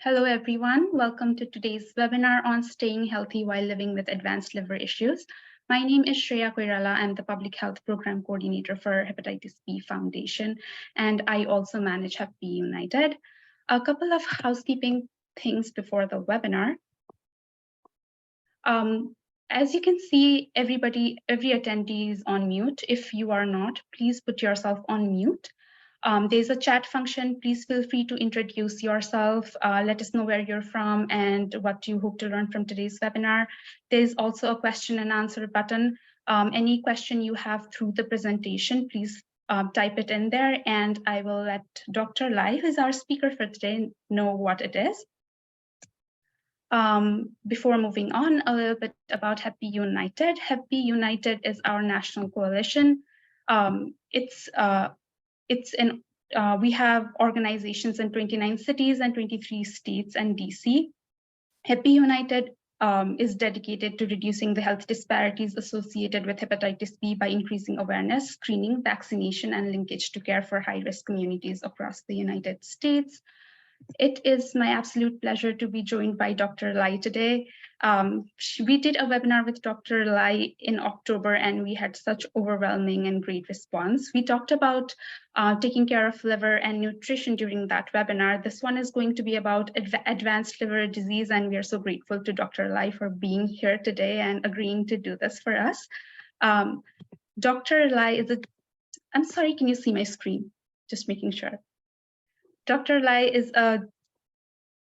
Hello, everyone. Welcome to today's webinar on staying healthy while living with advanced liver issues. My name is Shreya Koirala. I'm the Public Health Program Coordinator for Hepatitis B Foundation, and I also manage Hep B United. A couple of housekeeping things before the webinar. As you can see, every attendee is on mute. If you are not, please put yourself on mute. There's a chat function. Please feel free to introduce yourself. Let us know where you're from and what you hope to learn from today's webinar. There's also a question and answer button. Any question you have through the presentation, please type it in there, and I will let Dr. Lai, who is our speaker for today, know what it is. Before moving on, a little bit about Hep B United. Hep B United is our national coalition. We have organizations in 29 cities and 23 states and DC. Hep B United is dedicated to reducing the health disparities associated with hepatitis B by increasing awareness, screening, vaccination, and linkage to care for high-risk communities across the United States. It is my absolute pleasure to be joined by Dr. Lai today. We did a webinar with Dr. Lai in October, and we had such overwhelming and great response. We talked about taking care of liver and nutrition during that webinar. This one is going to be about advanced liver disease, and we are so grateful to Dr. Lai for being here today and agreeing to do this for us. Dr. Lai is I'm sorry, can you see my screen? Just making sure. Dr. Lai is a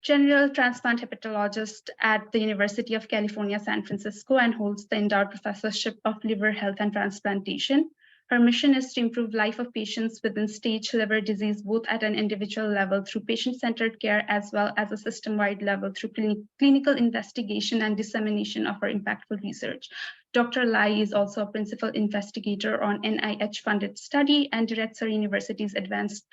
general transplant hepatologist at the University of California, San Francisco, and holds the endowed professorship of liver health and transplantation. Her mission is to improve life of patients with end-stage liver disease, both at an individual level through patient-centered care, as well as a system-wide level through clinical investigation and dissemination of her impactful research. Dr. Lai is also a principal investigator on NIH-funded study and directs our university's advanced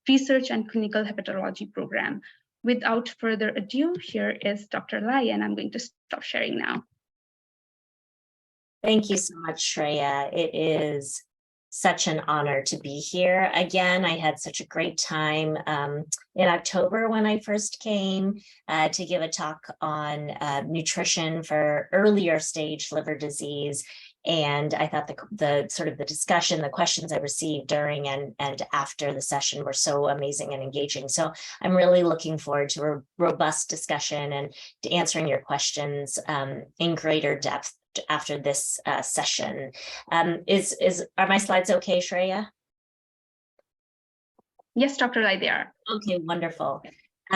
research and clinical hepatology program. Without further ado, here is Dr. Lai, and I'm going to stop sharing now. Thank you so much, Shreya. It is such an honor to be here. Again, I had such a great time in October when I first came to give a talk on nutrition for earlier stage liver disease. And I thought the discussion, the questions I received during and after the session were so amazing and engaging. So I'm really looking forward to a robust discussion and to answering your questions in greater depth after this session. Are my slides okay, Shreya? Yes, Dr. Lai, they are. Okay, wonderful.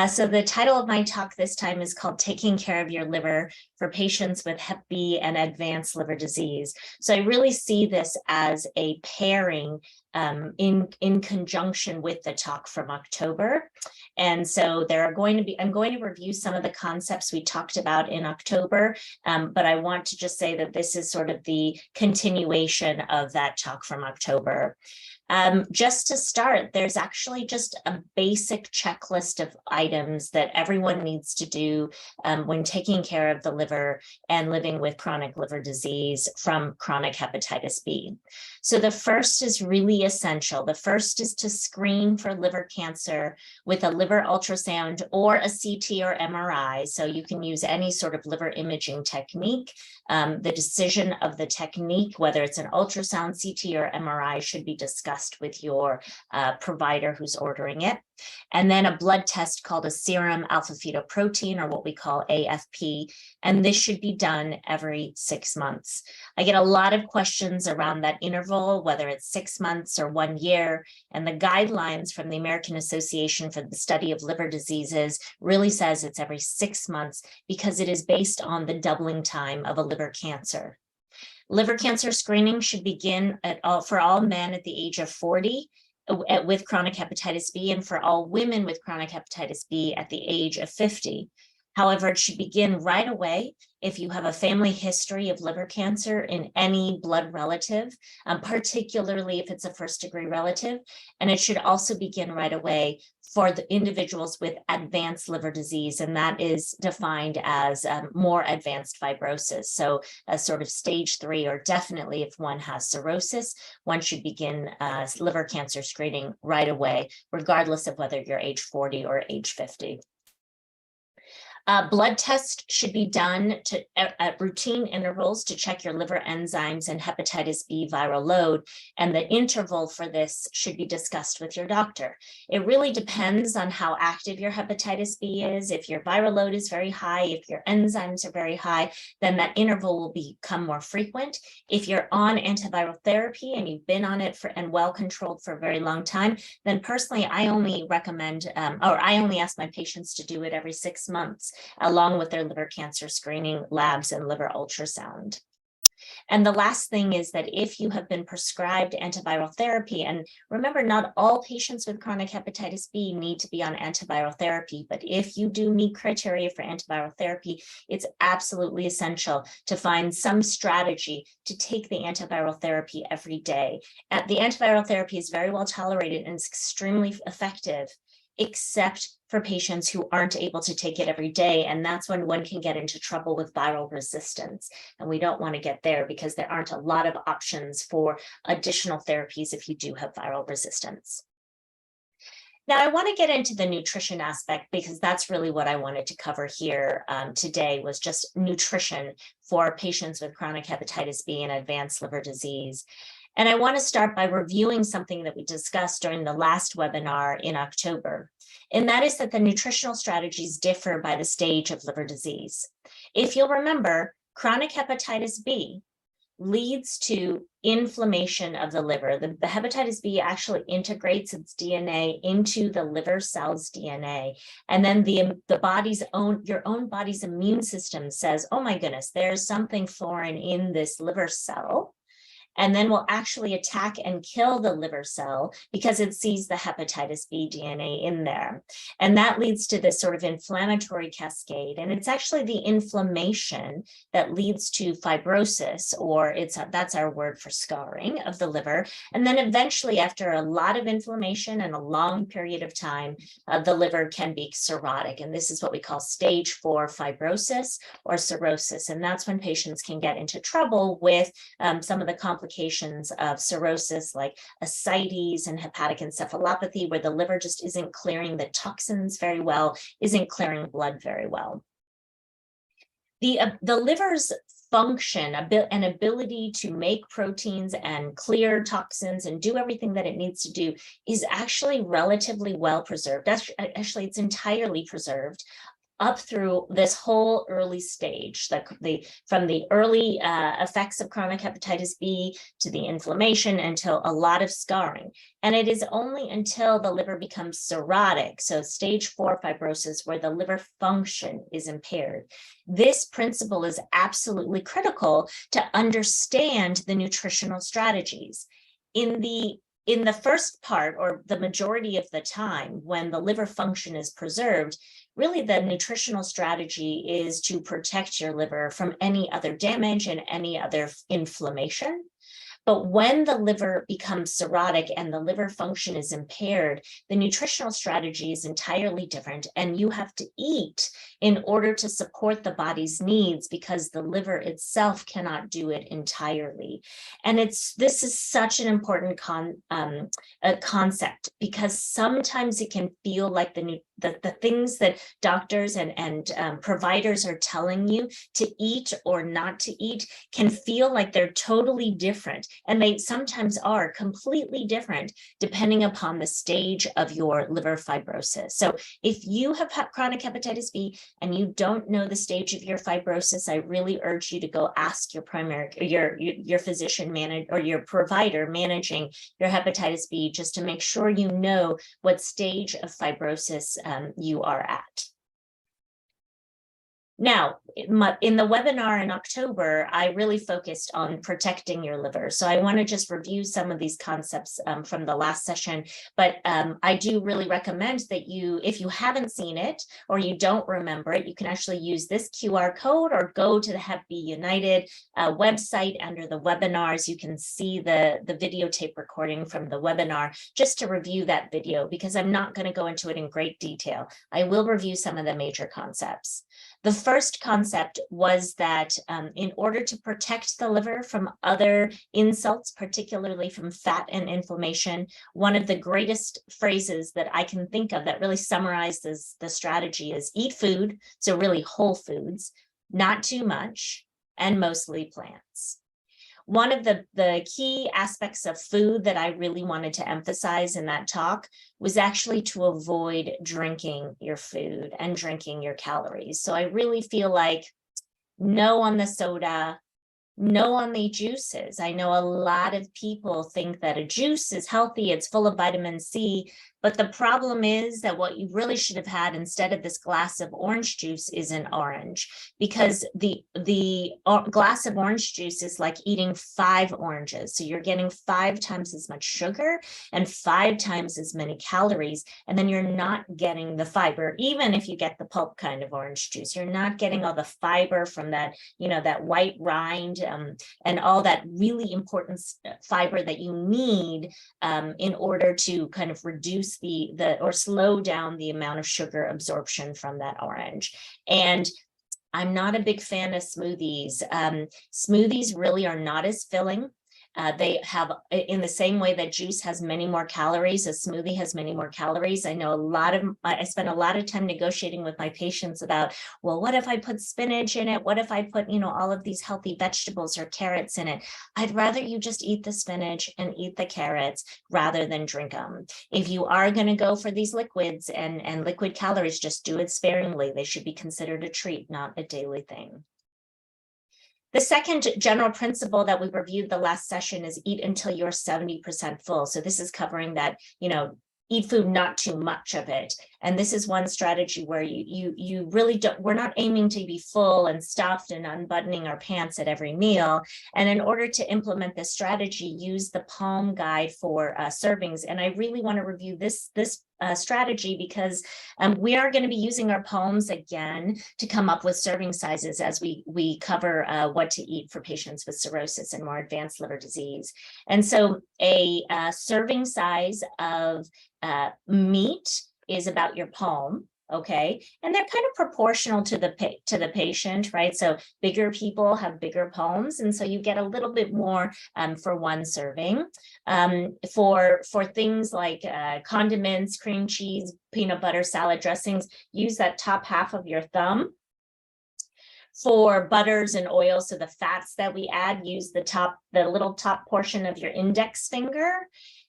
So the title of my talk this time is called Taking Care of Your Liver for Patients with Hep B and Advanced Liver Disease. So I really see this as a pairing in conjunction with the talk from October. And so I'm going to review some of the concepts we talked about in October, but I want to just say that this is sort of the continuation of that talk from October. Just to start, there's actually just a basic checklist of items that everyone needs to do when taking care of the liver and living with chronic liver disease from chronic hepatitis B. So the first is really essential. The first is to screen for liver cancer with a liver ultrasound or a CT or MRI. So you can use any sort of liver imaging technique. The decision of the technique, whether it's an ultrasound, CT, or MRI, should be discussed with your provider who's ordering it. And then a blood test called a serum alpha-fetoprotein, or what we call AFP, and this should be done every 6 months. I get a lot of questions around that interval, whether it's 6 months or 1 year, and the guidelines from the American Association for the Study of Liver Diseases really says it's every 6 months because it is based on the doubling time of a liver cancer. Liver cancer screening should begin for all men at the age of 40 with chronic hepatitis B, and for all women with chronic hepatitis B at the age of 50. However, it should begin right away if you have a family history of liver cancer in any blood relative, particularly if it's a first-degree relative. And it should also begin right away for the individuals with advanced liver disease, and that is defined as more advanced fibrosis. So a sort of stage 3, or definitely if one has cirrhosis, one should begin liver cancer screening right away, regardless of whether you're age 40 or age 50. Blood tests should be done at routine intervals to check your liver enzymes and hepatitis B viral load, and the interval for this should be discussed with your doctor. It really depends on how active your hepatitis B is. If your viral load is very high, if your enzymes are very high, then that interval will become more frequent. If you're on antiviral therapy and you've been on it and well controlled for a very long time, then personally, I only recommend, or I only ask my patients to do it every 6 months, along with their liver cancer screening labs and liver ultrasound. And the last thing is that if you have been prescribed antiviral therapy, and remember, not all patients with chronic hepatitis B need to be on antiviral therapy, but if you do meet criteria for antiviral therapy, it's absolutely essential to find some strategy to take the antiviral therapy every day. The antiviral therapy is very well tolerated and it's extremely effective, except for patients who aren't able to take it every day. And that's when one can get into trouble with viral resistance. And we don't want to get there because there aren't a lot of options for additional therapies if you do have viral resistance. Now, I want to get into the nutrition aspect because that's really what I wanted to cover here today, was just nutrition for patients with chronic hepatitis B and advanced liver disease. And I want to start by reviewing something that we discussed during the last webinar in October, and that is that the nutritional strategies differ by the stage of liver disease. If you'll remember, chronic hepatitis B leads to inflammation of the liver. The hepatitis B actually integrates its DNA into the liver cell's DNA. And then your own body's immune system says, oh my goodness, there's something foreign in this liver cell, and then will actually attack and kill the liver cell because it sees the hepatitis B DNA in there. And that leads to this sort of inflammatory cascade. And it's actually the inflammation that leads to fibrosis, or that's our word for scarring of the liver. And then eventually, after a lot of inflammation and a long period of time, the liver can be cirrhotic. And this is what we call stage 4 fibrosis or cirrhosis. And that's when patients can get into trouble with some of the complications of cirrhosis, like ascites and hepatic encephalopathy, where the liver just isn't clearing the toxins very well, isn't clearing blood very well. The liver's function and ability to make proteins and clear toxins and do everything that it needs to do is actually relatively well preserved. Actually, it's entirely preserved up through this whole early stage, from the early effects of chronic hepatitis B to the inflammation until a lot of scarring. And it is only until the liver becomes cirrhotic, so stage 4 fibrosis, where the liver function is impaired. This principle is absolutely critical to understand the nutritional strategies. In the first part, or the majority of the time, when the liver function is preserved, really the nutritional strategy is to protect your liver from any other damage and any other inflammation. But when the liver becomes cirrhotic and the liver function is impaired, the nutritional strategy is entirely different, and you have to eat in order to support the body's needs because the liver itself cannot do it entirely. And this is such an important concept, because sometimes it can feel like the things that doctors and providers are telling you to eat or not to eat can feel like they're totally different. And they sometimes are completely different depending upon the stage of your liver fibrosis. So if you have chronic hepatitis B and you don't know the stage of your fibrosis, I really urge you to go ask your physician or your provider managing your hepatitis B, just to make sure you know what stage of fibrosis you are at. Now, in the webinar in October, I really focused on protecting your liver. So I want to just review some of these concepts from the last session, but I do really recommend that if you haven't seen it or you don't remember it, you can actually use this QR code or go to the Hep B United website under the webinars. You can see the videotape recording from the webinar just to review that video, because I'm not going to go into it in great detail. I will review some of the major concepts. The first concept was that in order to protect the liver from other insults, particularly from fat and inflammation, one of the greatest phrases that I can think of that really summarizes the strategy is eat food, so really whole foods, not too much, and mostly plants. One of the key aspects of food that I really wanted to emphasize in that talk was actually to avoid drinking your food and drinking your calories. So I really feel like no on the soda, no on the juices. I know a lot of people think that a juice is healthy, it's full of vitamin C, but the problem is that what you really should have had instead of this glass of orange juice is an orange, because the glass of orange juice is like eating 5 oranges. So you're getting 5 times as much sugar and 5 times as many calories, and then you're not getting the fiber. Even if you get the pulp kind of orange juice, you're not getting all the fiber from that, that white rind and all that really important fiber that you need in order to kind of reduce or slow down the amount of sugar absorption from that orange. And I'm not a big fan of smoothies. Smoothies really are not as filling. They have, in the same way that juice has many more calories, a smoothie has many more calories. I know I spend a lot of time negotiating with my patients about, well, what if I put spinach in it? What if I put, all of these healthy vegetables or carrots in it? I'd rather you just eat the spinach and eat the carrots rather than drink them. If you are going to go for these liquids and liquid calories, just do it sparingly. They should be considered a treat, not a daily thing. The second general principle that we reviewed the last session is eat until you're 70% full. So this is covering that, eat food, not too much of it. And this is one strategy where you really don't, we're not aiming to be full and stuffed and unbuttoning our pants at every meal. And in order to implement this strategy, use the Palm guide for servings. And I really want to review this strategy because we are going to be using our palms again to come up with serving sizes as we cover what to eat for patients with cirrhosis and more advanced liver disease. And so a serving size of meat is about your palm. Okay, and they're kind of proportional to the patient, right? So bigger people have bigger palms, and so you get a little bit more for one serving. For things like condiments, cream cheese, peanut butter, salad dressings, use that top half of your thumb. For butters and oils, so the fats that we add, use the little top portion of your index finger.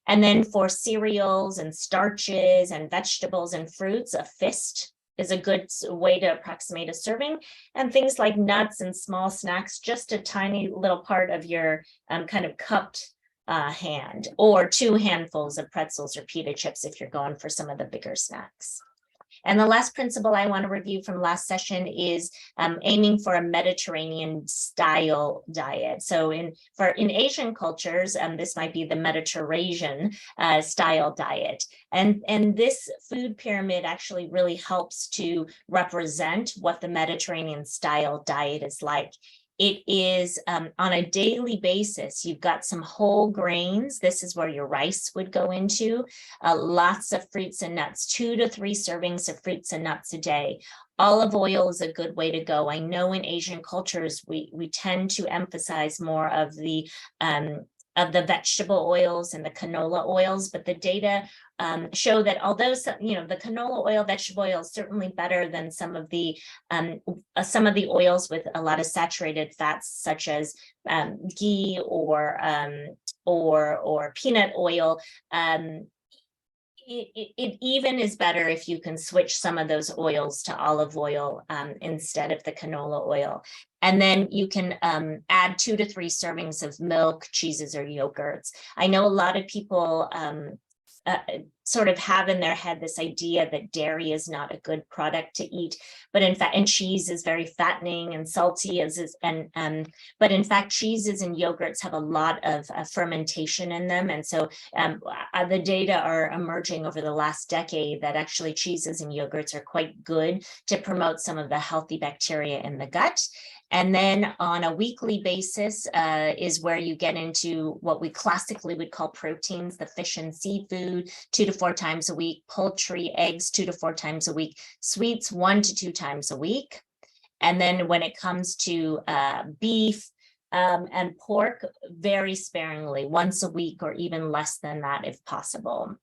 And then for cereals and starches and vegetables and fruits, a fist is a good way to approximate a serving. And things like nuts and small snacks, just a tiny little part of your kind of cupped hand, or 2 handfuls of pretzels or pita chips if you're going for some of the bigger snacks. And the last principle I want to review from last session is aiming for a Mediterranean style diet. So in Asian cultures, this might be the Mediterranean style diet. And this food pyramid actually really helps to represent what the Mediterranean style diet is like. It is on a daily basis, you've got some whole grains. This is where your rice would go into. Lots of fruits and nuts, 2 to 3 servings of fruits and nuts a day. Olive oil is a good way to go. I know in Asian cultures, we tend to emphasize more of the vegetable oils and the canola oils, but the data show that although the canola oil, vegetable oil is certainly better than some of the oils with a lot of saturated fats, such as ghee or peanut oil. It even is better if you can switch some of those oils to olive oil instead of the canola oil. And then you can add 2 to 3 servings of milk, cheeses, or yogurts. I know a lot of people sort of have in their head this idea that dairy is not a good product to eat, but in fact, and cheese is very fattening and salty, but in fact, cheeses and yogurts have a lot of fermentation in them, and so the data are emerging over the last decade that actually cheeses and yogurts are quite good to promote some of the healthy bacteria in the gut. And then on a weekly basis is where you get into what we classically would call proteins, the fish and seafood, 2 to 4 times a week, poultry, eggs, 2 to 4 times a week, sweets, 1 to 2 times a week. And then when it comes to beef and pork, very sparingly, once a week or even less than that if possible.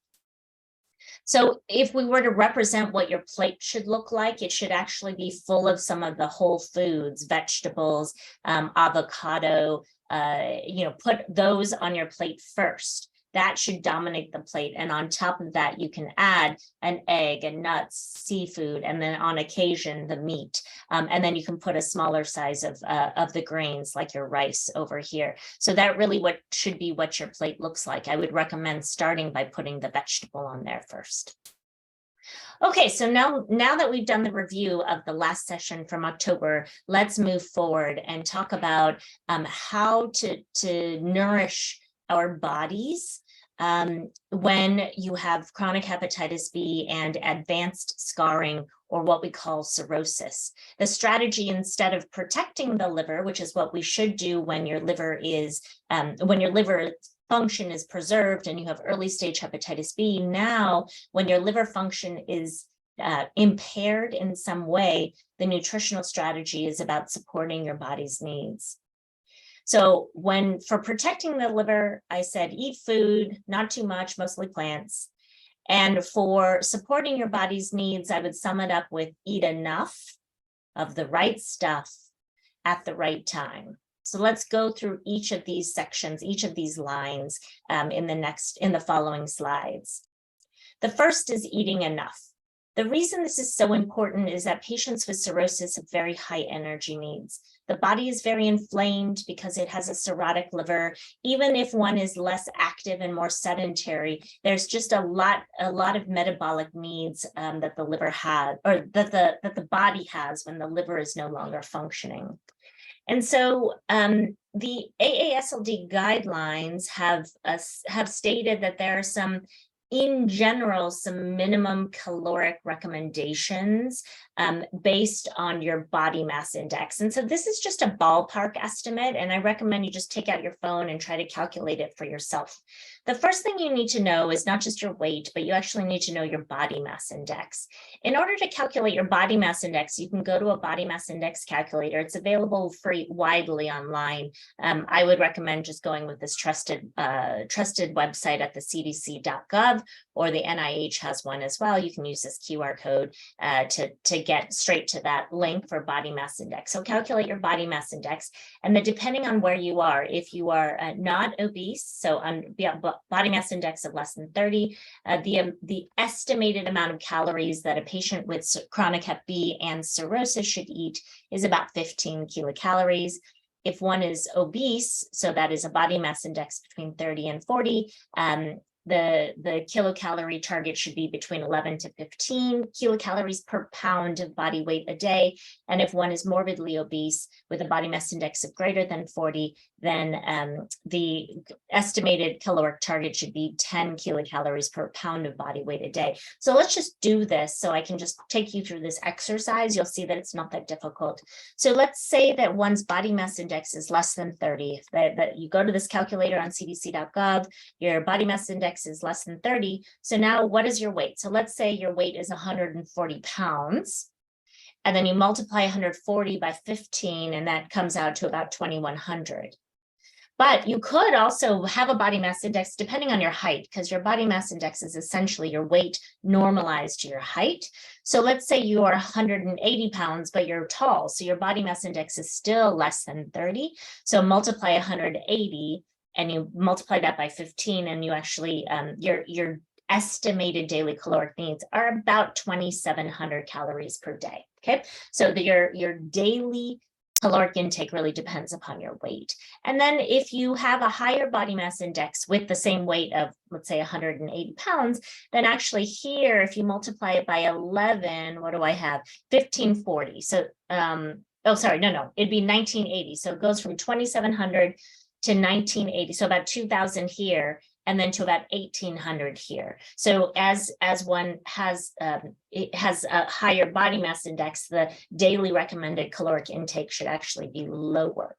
So if we were to represent what your plate should look like, it should actually be full of some of the whole foods, vegetables, avocado, put those on your plate first. That should dominate the plate. And on top of that, you can add an egg and nuts, seafood, and then on occasion, the meat. And then you can put a smaller size of the grains like your rice over here. So that really should be what your plate looks like. I would recommend starting by putting the vegetable on there first. Okay, so now that we've done the review of the last session from October, let's move forward and talk about how to nourish our bodies when you have chronic hepatitis B and advanced scarring, or what we call cirrhosis. The strategy, instead of protecting the liver, which is what we should do when your liver function is preserved and you have early stage hepatitis B, now when your liver function is impaired in some way, the nutritional strategy is about supporting your body's needs. So for protecting the liver, I said eat food, not too much, mostly plants. And for supporting your body's needs, I would sum it up with eat enough of the right stuff at the right time. So let's go through each of these sections, each of these lines in the following slides. The first is eating enough. The reason this is so important is that patients with cirrhosis have very high energy needs. The body is very inflamed because it has a cirrhotic liver. Even if one is less active and more sedentary, there's just a lot of metabolic needs that the liver has, or that the body has when the liver is no longer functioning. And so the AASLD guidelines have stated that there are in general, some minimum caloric recommendations based on your body mass index. And so this is just a ballpark estimate, and I recommend you just take out your phone and try to calculate it for yourself. The first thing you need to know is not just your weight, but you actually need to know your body mass index. In order to calculate your body mass index, you can go to a body mass index calculator. It's available widely online. I would recommend just going with this trusted website at the cdc.gov, or the NIH has one as well. You can use this QR code to get straight to that link for body mass index. So calculate your body mass index, and then depending on where you are, if you are not obese, so body mass index of less than 30, the estimated amount of calories that a patient with chronic Hep B and cirrhosis should eat is about 15 kilocalories. If one is obese, so that is a body mass index between 30 and 40, the kilocalorie target should be between 11 to 15 kilocalories per pound of body weight a day. And if one is morbidly obese with a body mass index of greater than 40, then the estimated caloric target should be 10 kilocalories per pound of body weight a day. So let's just do this so I can just take you through this exercise. You'll see that it's not that difficult. So let's say that one's body mass index is less than 30. That you go to this calculator on cdc.gov, your body mass index is less than 30. So now what is your weight? So let's say your weight is 140 pounds. And then you multiply 140 by 15, and that comes out to about 2,100. But you could also have a body mass index depending on your height, because your body mass index is essentially your weight normalized to your height. So let's say you are 180 pounds, but you're tall. So your body mass index is still less than 30. So multiply 180 and you multiply that by 15, and you actually, your estimated daily caloric needs are about 2,700 calories per day. Okay, so your daily caloric intake really depends upon your weight. And then if you have a higher body mass index with the same weight of, let's say, 180 pounds, then actually here, if you multiply it by 11, what do I have? 1,540. So, it'd be 1,980. So it goes from 2,700 to 1,980. So about 2,000 here, and then to about 1,800 here. So as one has it has a higher body mass index, the daily recommended caloric intake should actually be lower.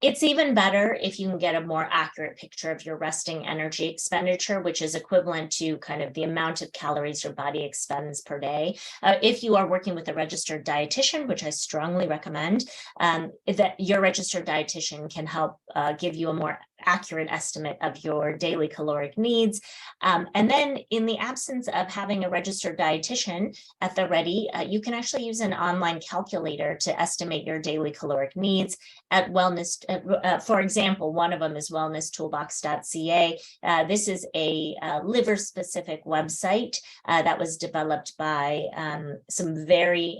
It's even better if you can get a more accurate picture of your resting energy expenditure, which is equivalent to kind of the amount of calories your body expends per day. If you are working with a registered dietitian, which I strongly recommend, that your registered dietitian can help give you a more accurate estimate of your daily caloric needs. And then in the absence of having a registered dietitian at the ready, you can actually use an online calculator to estimate your daily caloric needs at wellness. For example, one of them is wellnesstoolbox.ca. This is a liver specific website that was developed by some very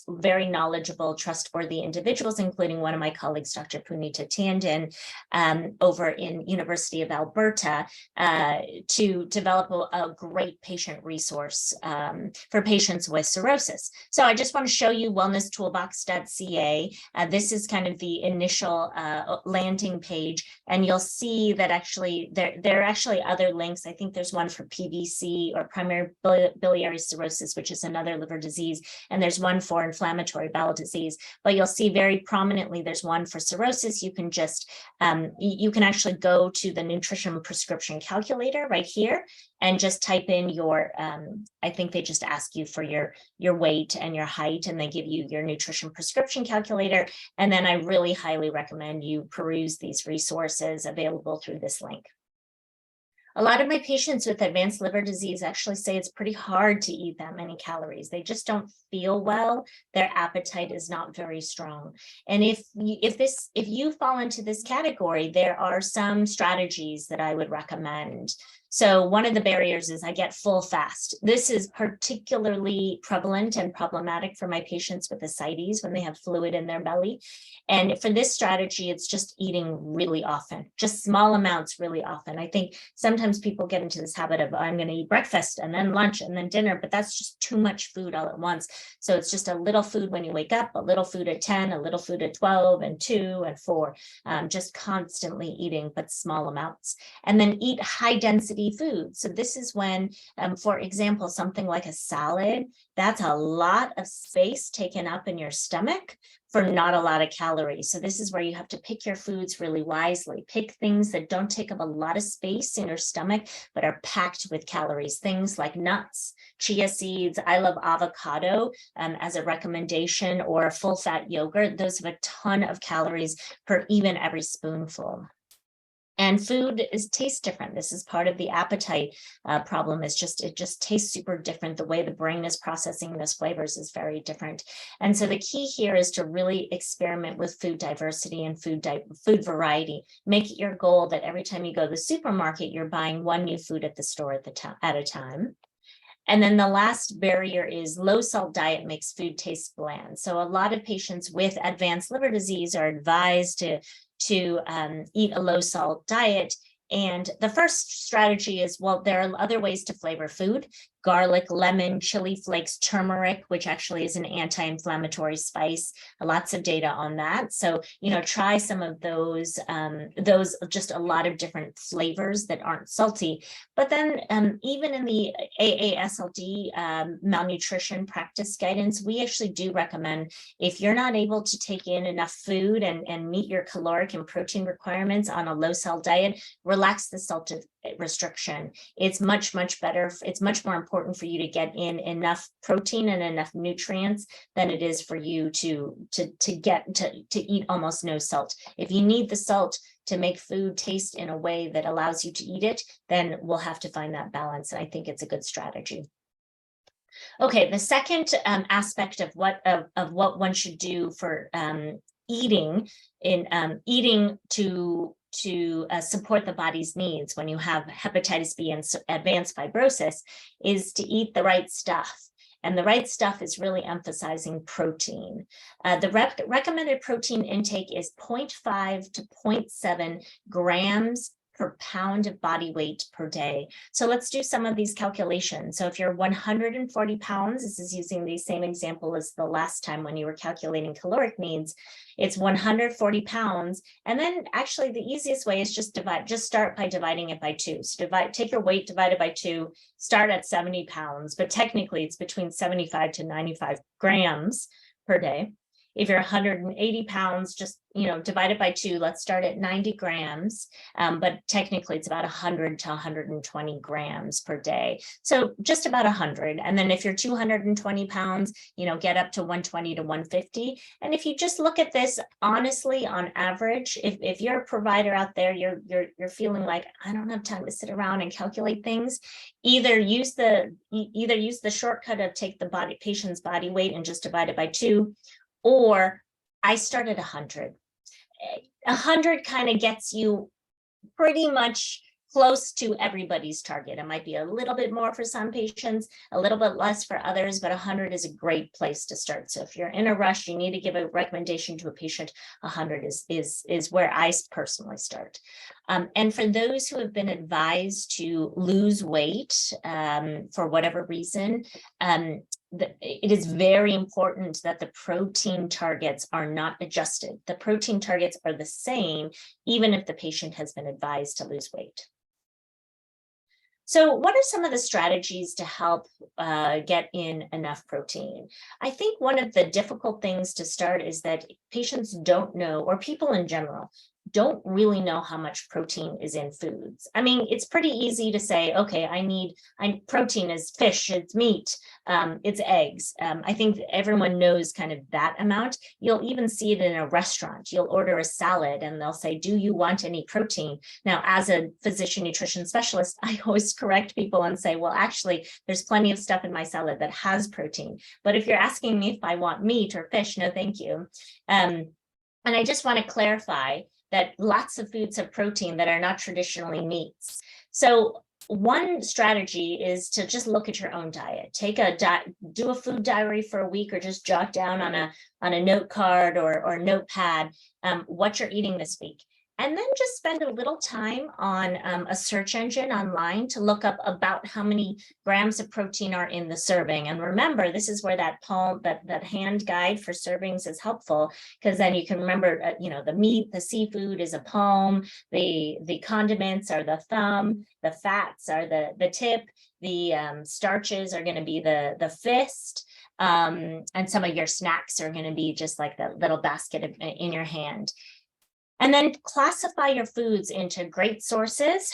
knowledgeable, trustworthy individuals, including one of my colleagues, Dr. Punita Tandon, over in University of Alberta, to develop a great patient resource for patients with cirrhosis. So I just want to show you wellnesstoolbox.ca. This is kind of the initial landing page, and you'll see that actually there are actually other links. I think there's one for PBC, or primary biliary cirrhosis, which is another liver disease, and there's one for inflammatory bowel disease. But you'll see very prominently there's one for cirrhosis. You can just you can actually go to the nutrition prescription calculator right here and just type in your I think they just ask you for your weight and your height, and they give you your nutrition prescription calculator. And then I really highly recommend you peruse these resources available through this link. A lot of my patients with advanced liver disease actually say it's pretty hard to eat that many calories. They just don't feel well. Their appetite is not very strong. And if you fall into this category, there are some strategies that I would recommend. So one of the barriers is I get full fast. This is particularly prevalent and problematic for my patients with ascites when they have fluid in their belly. And for this strategy, it's just eating really often, just small amounts really often. I think sometimes people get into this habit of, I'm going to eat breakfast and then lunch and then dinner, but that's just too much food all at once. So it's just a little food when you wake up, a little food at 10, a little food at 12 and 2 and 4, just constantly eating, but small amounts. And then eat high density food. So this is when, for example, something like a salad, that's a lot of space taken up in your stomach for not a lot of calories. So this is where you have to pick your foods really wisely. Pick things that don't take up a lot of space in your stomach, but are packed with calories. Things like nuts, chia seeds. I love avocado as a recommendation, or a full fat yogurt. Those have a ton of calories per even every spoonful. And food tastes different. This is part of the appetite problem. It just tastes super different. The way the brain is processing those flavors is very different. And so the key here is to really experiment with food diversity and food variety. Make it your goal that every time you go to the supermarket, you're buying one new food at the store at a time. And then the last barrier is low salt diet makes food taste bland. So a lot of patients with advanced liver disease are advised to eat a low salt diet. And the first strategy is, well, there are other ways to flavor food: garlic, lemon, chili flakes, turmeric, which actually is an anti-inflammatory spice. Lots of data on that. So, try some of those just a lot of different flavors that aren't salty. But then even in the AASLD malnutrition practice guidance, we actually do recommend, if you're not able to take in enough food and meet your caloric and protein requirements on a low salt diet, relax the salt restriction. It's much better. It's much more important for you to get in enough protein and enough nutrients than it is for you to eat almost no salt. If you need the salt to make food taste in a way that allows you to eat it, then we'll have to find that balance. And I think it's a good strategy. Okay, the second aspect of what one should do for eating to support the body's needs when you have hepatitis B and advanced fibrosis is to eat the right stuff. And the right stuff is really emphasizing protein. The recommended protein intake is 0.5 to 0.7 grams per pound of body weight per day. So let's do some of these calculations. So if you're 140 pounds, this is using the same example as the last time when you were calculating caloric needs, it's 140 pounds. And then actually the easiest way is just start by dividing it by 2. So take your weight divided by 2, start at 70 pounds, but technically it's between 75 to 95 grams per day. If you're 180 pounds, just, divide it by 2. Let's start at 90 grams, but technically it's about 100 to 120 grams per day. So just about 100. And then if you're 220 pounds, get up to 120 to 150. And if you just look at this honestly, on average, if you're a provider out there, you're feeling like, I don't have time to sit around and calculate things, either use the shortcut of take the patient's body weight and just divide it by 2, or I start at 100. 100 kind of gets you pretty much close to everybody's target. It might be a little bit more for some patients, a little bit less for others, but 100 is a great place to start. So if you're in a rush, you need to give a recommendation to a patient, 100 is where I personally start. And for those who have been advised to lose weight for whatever reason, it is very important that the protein targets are not adjusted. The protein targets are the same, even if the patient has been advised to lose weight. So what are some of the strategies to help get in enough protein? I think one of the difficult things to start is that patients don't know, or people in general, don't really know how much protein is in foods. I mean, it's pretty easy to say, okay, protein is fish, it's meat, it's eggs. I think everyone knows kind of that amount. You'll even see it in a restaurant. You'll order a salad and they'll say, do you want any protein? Now, as a physician nutrition specialist, I always correct people and say, well, actually, there's plenty of stuff in my salad that has protein. But if you're asking me if I want meat or fish, no, thank you. And I just want to clarify that lots of foods have protein that are not traditionally meats. So one strategy is to just look at your own diet. Do a food diary for a week, or just jot down on a note card or notepad what you're eating this week. And then just spend a little time on a search engine online to look up about how many grams of protein are in the serving. And remember, this is where that hand guide for servings is helpful, because then you can remember, the meat, the seafood is a palm, the condiments are the thumb, the fats are the tip, the starches are going to be the fist, and some of your snacks are going to be just like the little basket in your hand. And then classify your foods into great sources,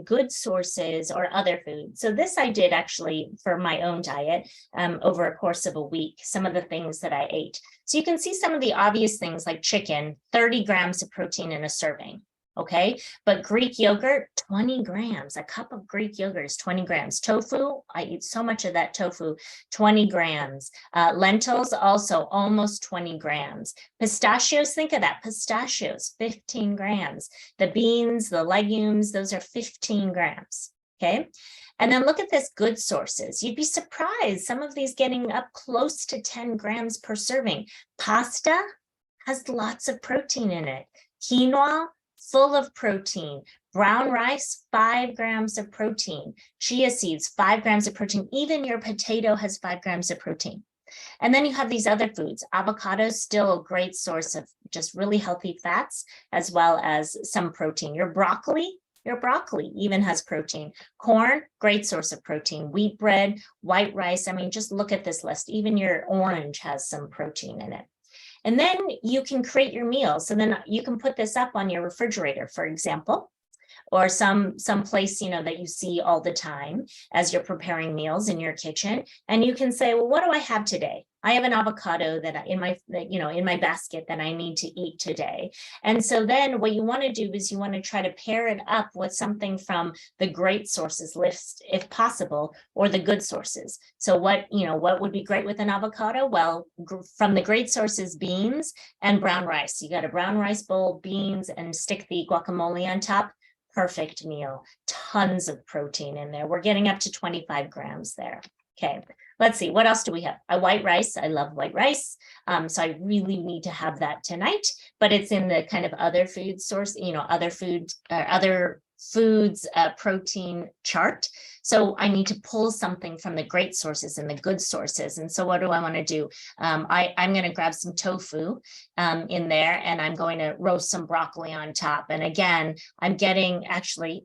good sources, or other foods. So this I did actually for my own diet over a course of a week, some of the things that I ate. So you can see some of the obvious things like chicken, 30 grams of protein in a serving. Okay, but Greek yogurt, 20 grams, a cup of Greek yogurt is 20 grams. Tofu, I eat so much of that tofu, 20 grams. Lentils, also almost 20 grams. Pistachios, think of that, pistachios, 15 grams. The beans, the legumes, those are 15 grams, okay? And then look at this good sources. You'd be surprised, some of these getting up close to 10 grams per serving. Pasta has lots of protein in it. Quinoa, full of protein. Brown rice, 5 grams of protein. Chia seeds, 5 grams of protein. Even your potato has 5 grams of protein. And then you have these other foods. Avocados, still a great source of just really healthy fats, as well as some protein. Your broccoli even has protein. Corn, great source of protein. Wheat bread, white rice. I mean, just look at this list. Even your orange has some protein in it. And then you can create your meals. So then you can put this up on your refrigerator, for example, or some place, that you see all the time as you're preparing meals in your kitchen. And you can say, well, what do I have today? I have an avocado in my basket that I need to eat today. And so then what you want to do is you want to try to pair it up with something from the great sources list, if possible, or the good sources. So what would be great with an avocado? Well, from the great sources, beans and brown rice. You got a brown rice bowl, beans, and stick the guacamole on top. Perfect meal. Tons of protein in there. We're getting up to 25 grams there. Okay, let's see. What else do we have? White rice. I love white rice. So I really need to have that tonight, but it's in the kind of other food source, other foods protein chart. So I need to pull something from the great sources and the good sources. And so what do I want to do? I'm going to grab some tofu in there, and I'm going to roast some broccoli on top. And again, I'm getting actually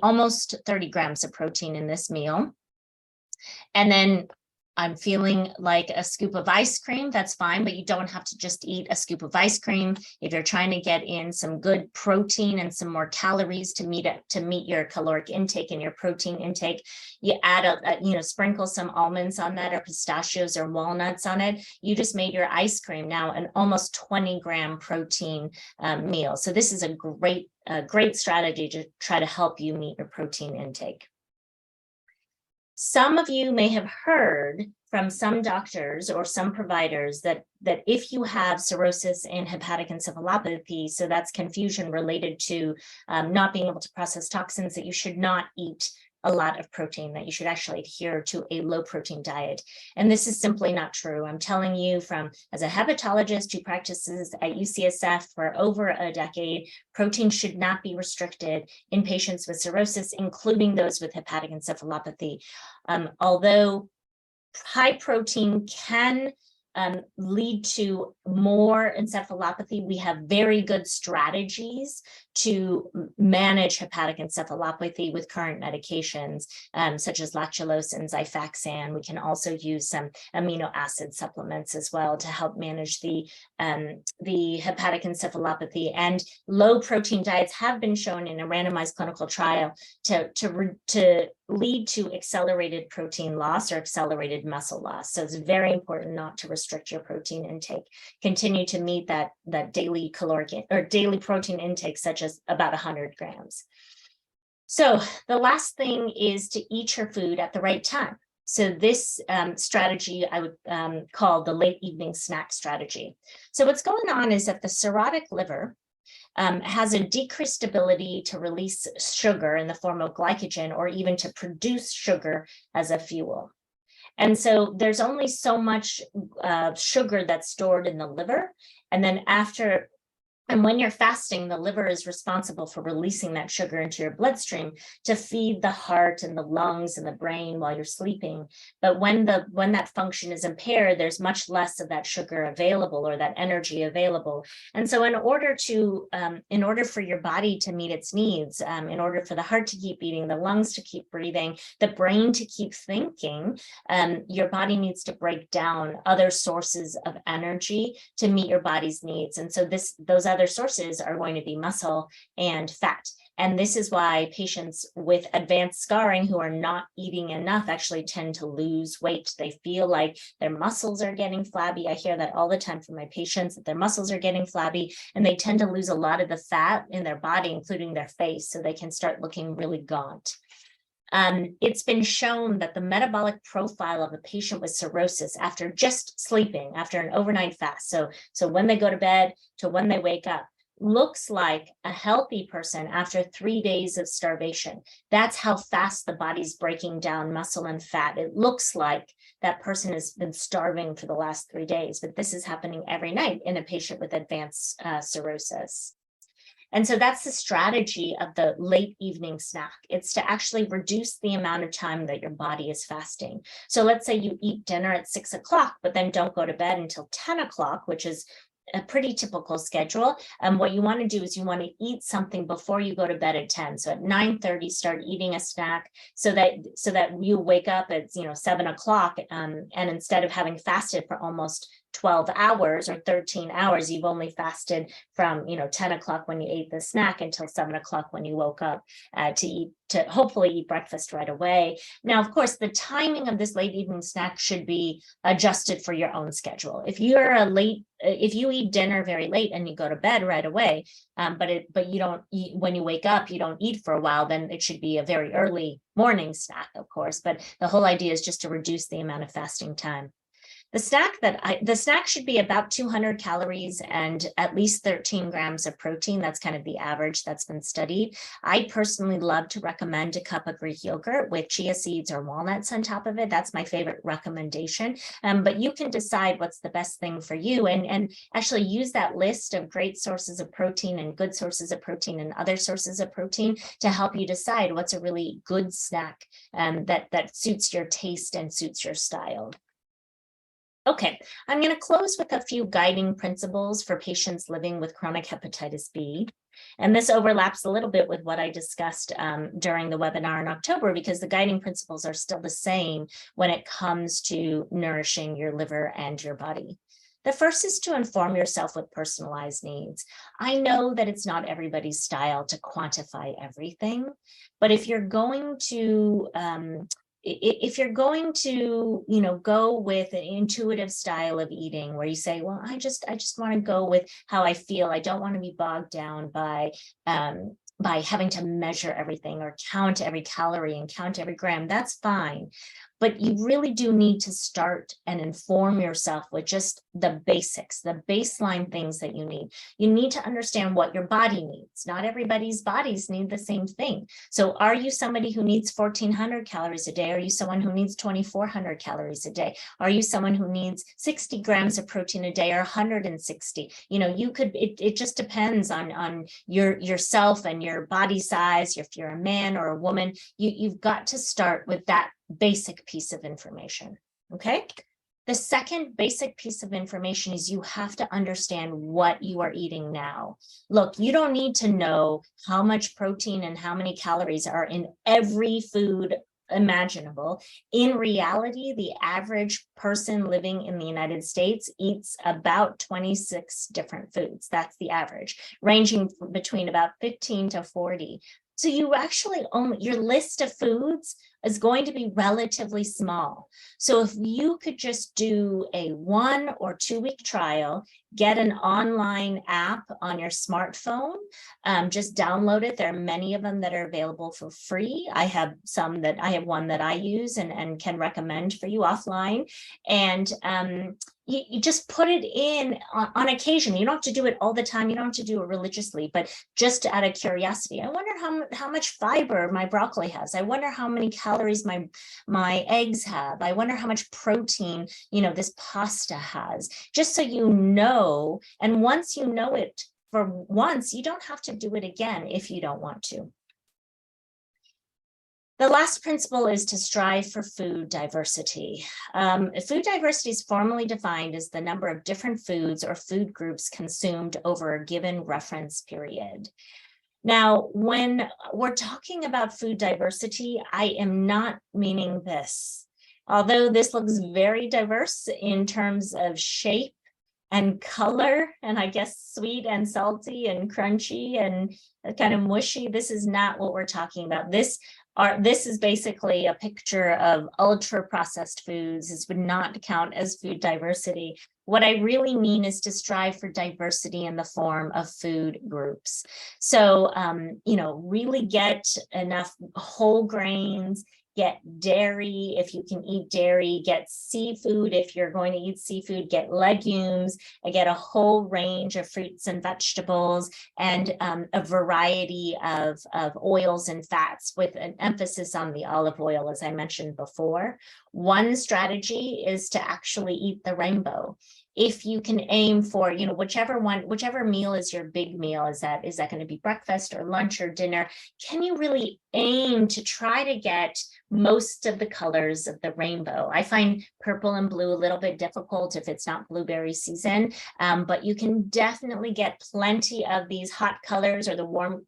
almost 30 grams of protein in this meal. And then I'm feeling like a scoop of ice cream, that's fine, but you don't have to just eat a scoop of ice cream. If you're trying to get in some good protein and some more calories to meet your caloric intake and your protein intake, you add sprinkle some almonds on that, or pistachios or walnuts on it. You just made your ice cream now an almost 20-gram protein meal. So this is a great strategy to try to help you meet your protein intake. Some of you may have heard from some doctors or some providers that if you have cirrhosis and hepatic encephalopathy, so that's confusion related to not being able to process toxins, that you should not eat a lot of protein, that you should actually adhere to a low protein diet. And this is simply not true. I'm telling you as a hepatologist who practices at UCSF for over a decade, protein should not be restricted in patients with cirrhosis, including those with hepatic encephalopathy. Although high protein can lead to more encephalopathy, we have very good strategies to manage hepatic encephalopathy with current medications, such as lactulose and Xifaxan. We can also use some amino acid supplements as well to help manage the hepatic encephalopathy. And low protein diets have been shown in a randomized clinical trial to lead to accelerated protein loss or accelerated muscle loss. So it's very important not to restrict your protein intake. Continue to meet that daily caloric or daily protein intake, such as about 100 grams. So the last thing is to eat your food at the right time. So this strategy I would call the late evening snack strategy. So what's going on is that the cirrhotic liver has a decreased ability to release sugar in the form of glycogen, or even to produce sugar as a fuel. And so there's only so much sugar that's stored in the liver. And then when you're fasting, the liver is responsible for releasing that sugar into your bloodstream to feed the heart and the lungs and the brain while you're sleeping. But when that function is impaired, there's much less of that sugar available, or that energy available. And so in order for your body to meet its needs, in order for the heart to keep beating, the lungs to keep breathing, the brain to keep thinking, your body needs to break down other sources of energy to meet your body's needs. And so those other sources are going to be muscle and fat. And this is why patients with advanced scarring who are not eating enough actually tend to lose weight. They feel like their muscles are getting flabby. I hear that all the time from my patients, that their muscles are getting flabby, and they tend to lose a lot of the fat in their body, including their face, so they can start looking really gaunt. It's been shown that the metabolic profile of a patient with cirrhosis after just sleeping, after an overnight fast, so when they go to bed to when they wake up, looks like a healthy person after 3 days of starvation. That's how fast the body's breaking down muscle and fat. It looks like that person has been starving for the last 3 days, but this is happening every night in a patient with advanced cirrhosis. And so that's the strategy of the late evening snack. It's to actually reduce the amount of time that your body is fasting. So let's say you eat dinner at 6 o'clock, but then don't go to bed until 10 o'clock, which is a pretty typical schedule. What you want to do is you want to eat something before you go to bed at 10. So at 9:30, start eating a snack so that you wake up at 7 o'clock, and instead of having fasted for almost 12 hours or 13 hours, you've only fasted from 10 o'clock when you ate the snack until 7 o'clock when you woke up to hopefully eat breakfast right away. Now, of course, the timing of this late evening snack should be adjusted for your own schedule. If you eat dinner very late and you go to bed right away, but you don't eat when you wake up, you don't eat for a while, then it should be a very early morning snack, of course. But the whole idea is just to reduce the amount of fasting time. The snack should be about 200 calories and at least 13 grams of protein. That's kind of the average that's been studied. I personally love to recommend a cup of Greek yogurt with chia seeds or walnuts on top of it. That's my favorite recommendation. But you can decide what's the best thing for you, and actually use that list of great sources of protein and good sources of protein and other sources of protein to help you decide what's a really good snack that suits your taste and suits your style. Okay, I'm going to close with a few guiding principles for patients living with chronic hepatitis B. And this overlaps a little bit with what I discussed during the webinar in October, because the guiding principles are still the same when it comes to nourishing your liver and your body. The first is to inform yourself with personalized needs. I know that it's not everybody's style to quantify everything, but if you're going to go with an intuitive style of eating where you say, well, I just want to go with how I feel. I don't want to be bogged down by having to measure everything or count every calorie and count every gram. That's fine. But you really do need to start and inform yourself with just the basics, the baseline things that you need. You need to understand what your body needs. Not everybody's bodies need the same thing. So are you somebody who needs 1,400 calories a day? Are you someone who needs 2,400 calories a day? Are you someone who needs 60 grams of protein a day or 160? It just depends on yourself and your body size. If you're a man or a woman, you've got to start with that basic piece of information. Okay. The second basic piece of information is you have to understand what you are eating now. Look, you don't need to know how much protein and how many calories are in every food imaginable. In reality, the average person living in the United States eats about 26 different foods. That's the average, ranging between about 15 to 40. So you actually your list of foods is going to be relatively small. So if you could just do a 1 or 2 week trial, get an online app on your smartphone, just download it. There are many of them that are available for free. I have one that I use and can recommend for you offline. And you just put it in on occasion. You don't have to do it all the time. You don't have to do it religiously, but just out of curiosity. I wonder how much fiber my broccoli has. I wonder how many calories my eggs have. I wonder how much protein, this pasta has, just so you know. And once you know it for once, you don't have to do it again if you don't want to. The last principle is to strive for food diversity. Food diversity is formally defined as the number of different foods or food groups consumed over a given reference period. Now, when we're talking about food diversity, I am not meaning this. Although this looks very diverse in terms of shape and color, and I guess sweet and salty and crunchy and kind of mushy, this is not what we're talking about. This is basically a picture of ultra processed foods. This would not count as food diversity. What I really mean is to strive for diversity in the form of food groups. So, really get enough whole grains, get dairy if you can eat dairy, get seafood if you're going to eat seafood, get legumes, and get a whole range of fruits and vegetables, and a variety of oils and fats with an emphasis on the olive oil, as I mentioned before. One strategy is to actually eat the rainbow. If you can aim for, whichever meal is your big meal, is that going to be breakfast or lunch or dinner? Can you really aim to try to get most of the colors of the rainbow? I find purple and blue a little bit difficult if it's not blueberry season, but you can definitely get plenty of these hot colors, or the warm,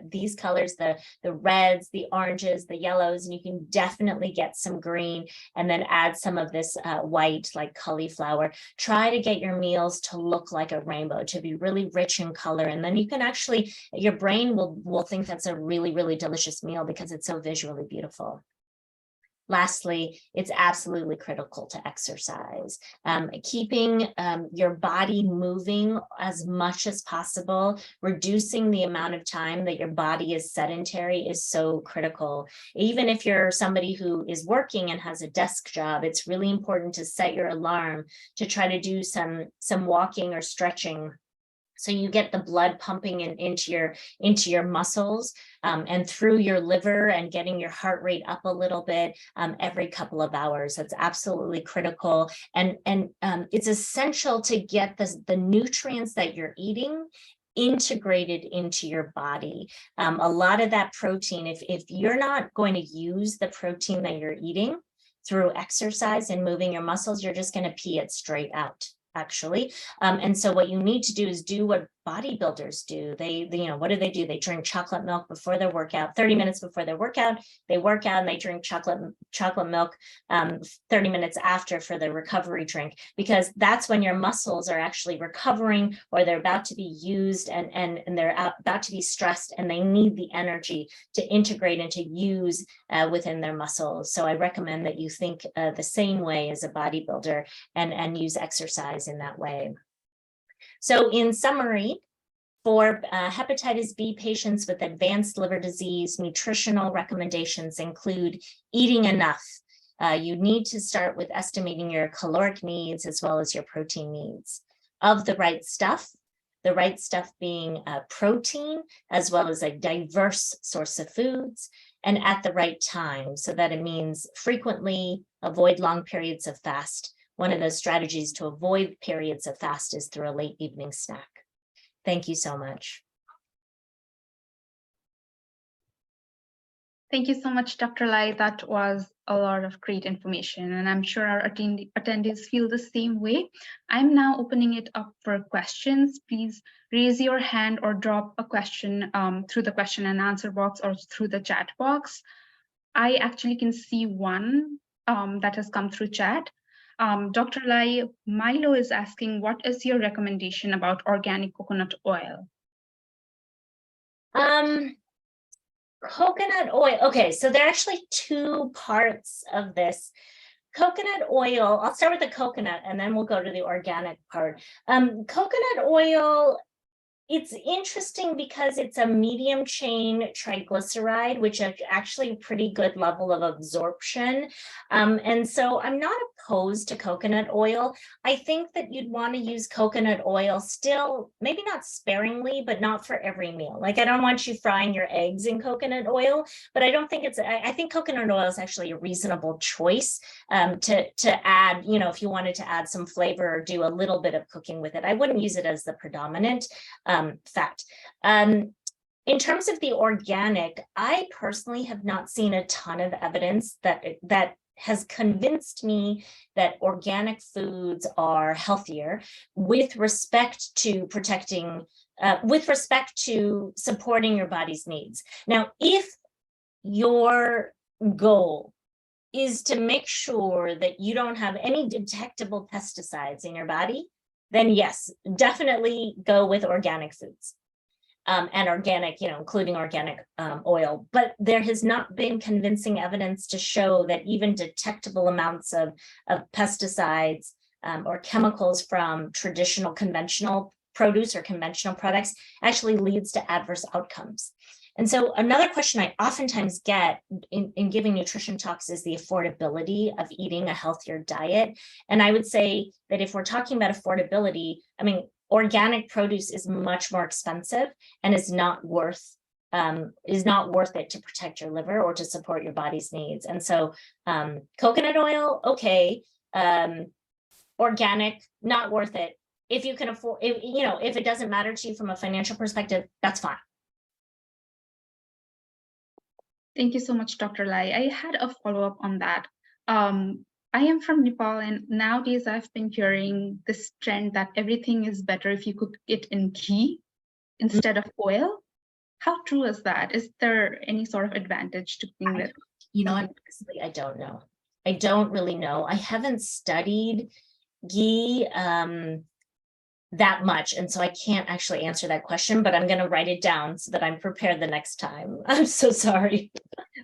these colors, the reds, the oranges, the yellows, and you can definitely get some green, and then add some of this white, like cauliflower. Try to get your meals to look like a rainbow, to be really rich in color, and then you can actually, your brain will think that's a really, really delicious meal because it's so visually beautiful. Lastly, it's absolutely critical to exercise. Keeping your body moving as much as possible, reducing the amount of time that your body is sedentary is so critical. Even if you're somebody who is working and has a desk job, it's really important to set your alarm to try to do some walking or stretching, so you get the blood pumping into your muscles and through your liver, and getting your heart rate up a little bit every couple of hours. That's absolutely critical. And it's essential to get the nutrients that you're eating integrated into your body. A lot of that protein, if you're not going to use the protein that you're eating through exercise and moving your muscles, you're just going to pee it straight out, actually. And so what you need to do is do what bodybuilders do. What do? They drink chocolate milk before their workout, 30 minutes before their workout. They work out and they drink chocolate milk 30 minutes after for the recovery drink, because that's when your muscles are actually recovering, or they're about to be used and they're about to be stressed, and they need the energy to integrate and to use within their muscles. So I recommend that you think the same way as a bodybuilder and use exercise in that way. So in summary, for hepatitis B patients with advanced liver disease, nutritional recommendations include eating enough. You need to start with estimating your caloric needs as well as your protein needs. Of the right stuff being protein, as well as a diverse source of foods, and at the right time. So that it means frequently, avoid long periods of fast. One of those strategies to avoid periods of fast is through a late evening snack. Thank you so much. Thank you so much, Dr. Lai. That was a lot of great information, and I'm sure our attendees feel the same way. I'm now opening it up for questions. Please raise your hand or drop a question through the question and answer box or through the chat box. I actually can see one that has come through chat. Dr. Lai, Milo is asking, what is your recommendation about organic coconut oil? Coconut oil. Okay, so there are actually two parts of this. Coconut oil, I'll start with the coconut and then we'll go to the organic part. Coconut oil, it's interesting because it's a medium chain triglyceride, which is actually a pretty good level of absorption. And so I'm not opposed to coconut oil. I think that you'd want to use coconut oil still, maybe not sparingly, but not for every meal. Like, I don't want you frying your eggs in coconut oil, but I don't think I think coconut oil is actually a reasonable choice to add, if you wanted to add some flavor or do a little bit of cooking with it. I wouldn't use it as the predominant fat. In terms of the organic, I personally have not seen a ton of evidence that has convinced me that organic foods are healthier with respect to with respect to supporting your body's needs. Now, if your goal is to make sure that you don't have any detectable pesticides in your body, then yes, definitely go with organic foods. And organic, including organic oil. But there has not been convincing evidence to show that even detectable amounts of pesticides or chemicals from traditional conventional produce or conventional products actually leads to adverse outcomes. And so another question I oftentimes get in giving nutrition talks is the affordability of eating a healthier diet. And I would say that if we're talking about affordability, organic produce is much more expensive and is not worth it to protect your liver or to support your body's needs. And so coconut oil, okay. Organic, not worth it. If you can afford, if it doesn't matter to you from a financial perspective, that's fine. Thank you so much, Dr. Lai. I had a follow-up on that. I am from Nepal, and nowadays I've been hearing this trend that everything is better if you cook it in ghee instead of oil. How true is that? Is there any sort of advantage to cooking with? Honestly, I don't know. I don't really know. I haven't studied ghee that much, and so I can't actually answer that question, but I'm going to write it down so that I'm prepared the next time. I'm so sorry.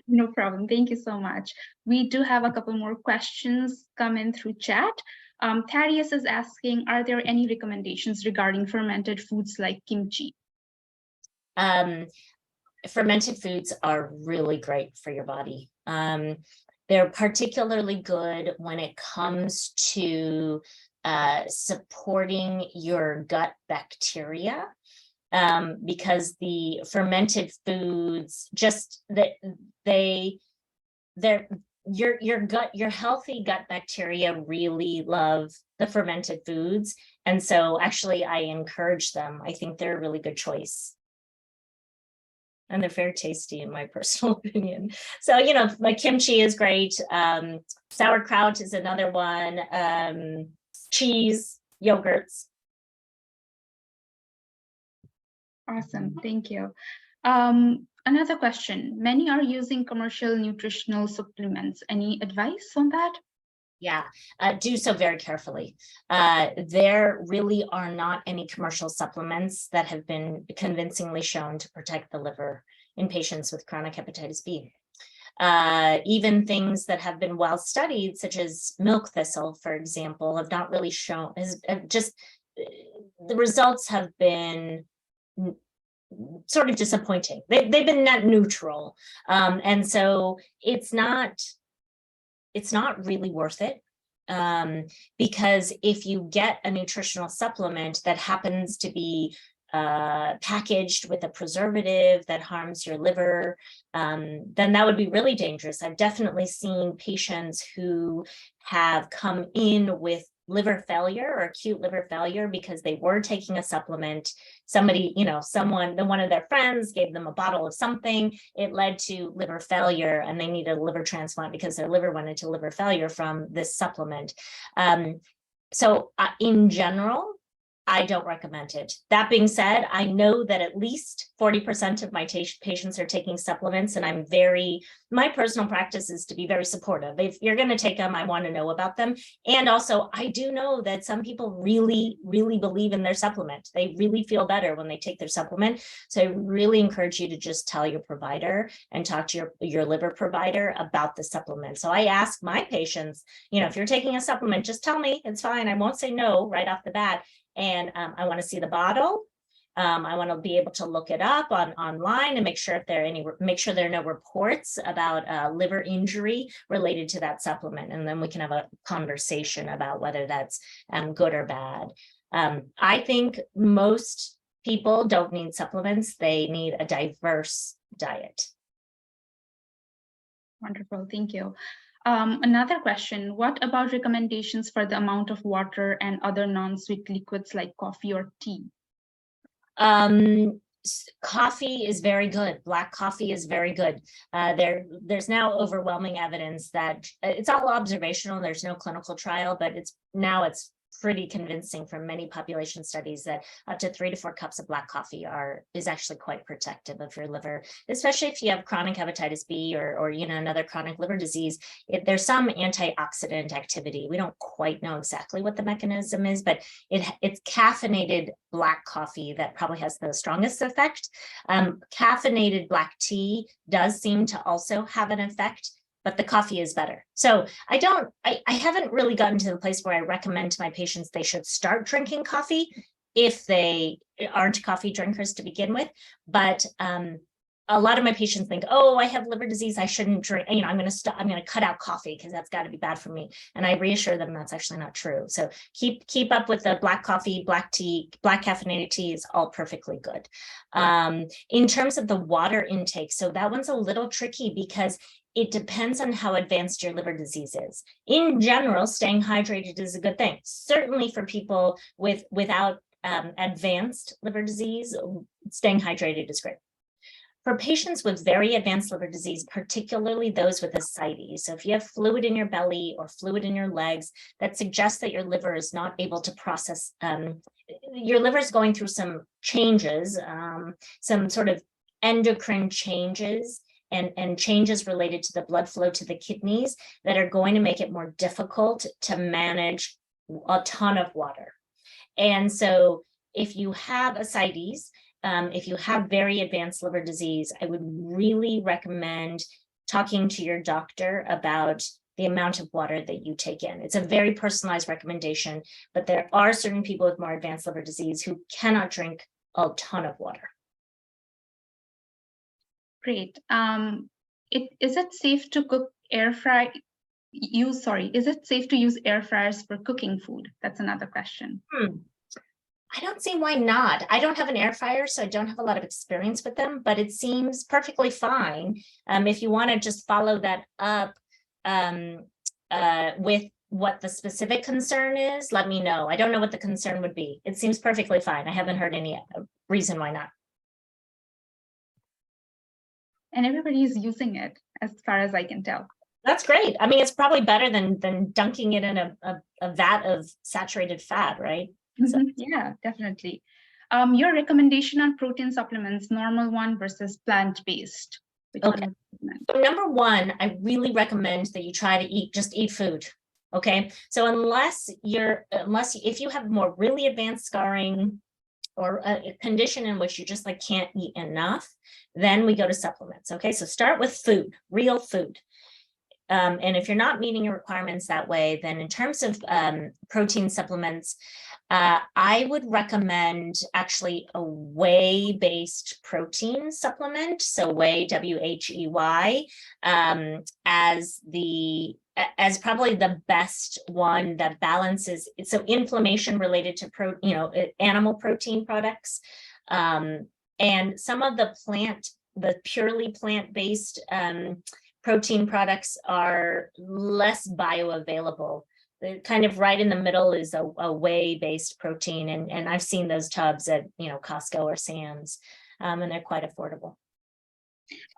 No problem. Thank you so much. We do have a couple more questions come in through chat. Thaddeus is asking, are there any recommendations regarding fermented foods like kimchi? Fermented foods are really great for your body. They're particularly good when it comes to supporting your gut bacteria, because the fermented foods your healthy gut bacteria really love the fermented foods, and so actually I encourage them. I think they're a really good choice. And they're very tasty in my personal opinion. So, like kimchi is great. Sauerkraut is another one. Cheese, yogurts. Awesome, thank you. Another question. Many are using commercial nutritional supplements. Any advice on that? Yeah, do so very carefully. There really are not any commercial supplements that have been convincingly shown to protect the liver in patients with chronic hepatitis B. Even things that have been well studied, such as milk thistle, for example, have not really shown, the results have been sort of disappointing. They've been net neutral. And so it's not really worth it. Because if you get a nutritional supplement that happens to be packaged with a preservative that harms your liver, then that would be really dangerous. I've definitely seen patients who have come in with liver failure or acute liver failure because they were taking a supplement. Somebody, one of their friends gave them a bottle of something. It led to liver failure and they needed a liver transplant because their liver went into liver failure from this supplement. So in general, I don't recommend it. That being said, I know that at least 40% of my patients are taking supplements, and my personal practice is to be very supportive. If you're going to take them, I want to know about them. And also, I do know that some people really, really believe in their supplement. They really feel better when they take their supplement. So I really encourage you to just tell your provider and talk to your liver provider about the supplement. So I ask my patients, if you're taking a supplement, just tell me, it's fine. I won't say no right off the bat. And I want to see the bottle. I want to be able to look it up online and make sure there are no reports about liver injury related to that supplement. And then we can have a conversation about whether that's good or bad. I think most people don't need supplements. They need a diverse diet. Wonderful, thank you. Another question, what about recommendations for the amount of water and other non-sweet liquids like coffee or tea? Coffee is very good. Black coffee is very good. There's now overwhelming evidence that it's all observational. There's no clinical trial, but it's pretty convincing from many population studies that up to 3 to 4 cups of black coffee is actually quite protective of your liver, especially if you have chronic hepatitis B or another chronic liver disease. There's some antioxidant activity. We don't quite know exactly what the mechanism is, but it's caffeinated black coffee that probably has the strongest effect. Caffeinated black tea does seem to also have an effect, but the coffee is better. So I haven't really gotten to the place where I recommend to my patients they should start drinking coffee if they aren't coffee drinkers to begin with. But a lot of my patients think, oh, I have liver disease, I shouldn't drink, I'm going to cut out coffee because that's got to be bad for me. And I reassure them that's actually not true. So keep up with the black coffee, black tea, black caffeinated tea is all perfectly good. In terms of the water intake, so that one's a little tricky because it depends on how advanced your liver disease is. In general, staying hydrated is a good thing. Certainly for people without advanced liver disease, staying hydrated is great. For patients with very advanced liver disease, particularly those with ascites, so if you have fluid in your belly or fluid in your legs, that suggests that your liver is not able to process, your liver is going through some changes, some sort of endocrine changes and changes related to the blood flow to the kidneys that are going to make it more difficult to manage a ton of water. And so if you have ascites, if you have very advanced liver disease, I would really recommend talking to your doctor about the amount of water that you take in. It's a very personalized recommendation, but there are certain people with more advanced liver disease who cannot drink a ton of water. Great. Is it safe to is it safe to use air fryers for cooking food? That's another question. I don't see why not. I don't have an air fryer, so I don't have a lot of experience with them, but it seems perfectly fine. If you want to just follow that up with what the specific concern is, let me know. I don't know what the concern would be. It seems perfectly fine. I haven't heard any reason why not. And everybody is using it, as far as I can tell. That's great. I mean, it's probably better than dunking it in a vat of saturated fat, right? So. Yeah, definitely. Your recommendation on protein supplements, normal one versus plant-based. Which one Okay. would you recommend? So number one, I really recommend that you try to just eat food. Okay. So if you have more really advanced scarring or a condition in which you just like can't eat enough, then we go to supplements. Okay. So start with food, real food. And if you're not meeting your requirements that way, then in terms of protein supplements, I would recommend actually a whey-based protein supplement. So whey, WHEY, as probably the best one that balances. So inflammation related to animal protein products, and some of the purely plant-based protein products are less bioavailable. Kind of right in the middle is a whey-based protein, and I've seen those tubs at Costco or Sam's, and they're quite affordable.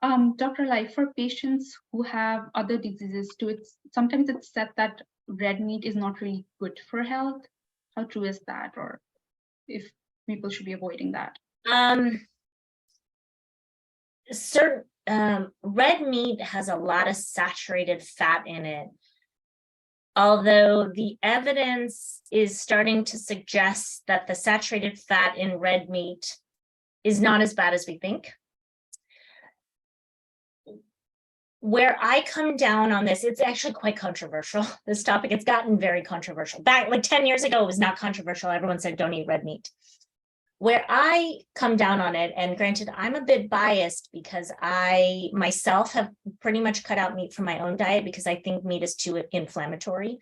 Dr. Lai, for patients who have other diseases too, sometimes it's said that red meat is not really good for health. How true is that, or if people should be avoiding that? Red meat has a lot of saturated fat in it, although the evidence is starting to suggest that the saturated fat in red meat is not as bad as we think. Where I come down on this, it's actually quite controversial. This topic, it's gotten very controversial. Back like 10 years ago, it was not controversial. Everyone said, don't eat red meat. Where I come down on it, and granted, I'm a bit biased because I myself have pretty much cut out meat from my own diet because I think meat is too inflammatory.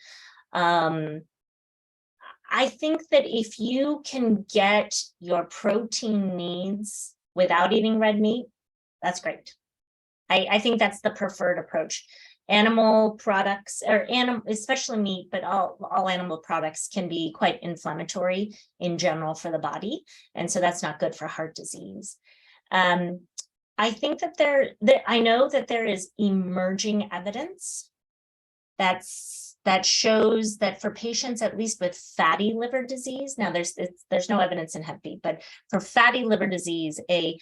I think that if you can get your protein needs without eating red meat, that's great. I think that's the preferred approach. Animal products, or especially meat, but all animal products can be quite inflammatory in general for the body. And so that's not good for heart disease. I think that I know that there is emerging evidence that shows that for patients, at least with fatty liver disease, now there's no evidence in Hep B, but for fatty liver disease, a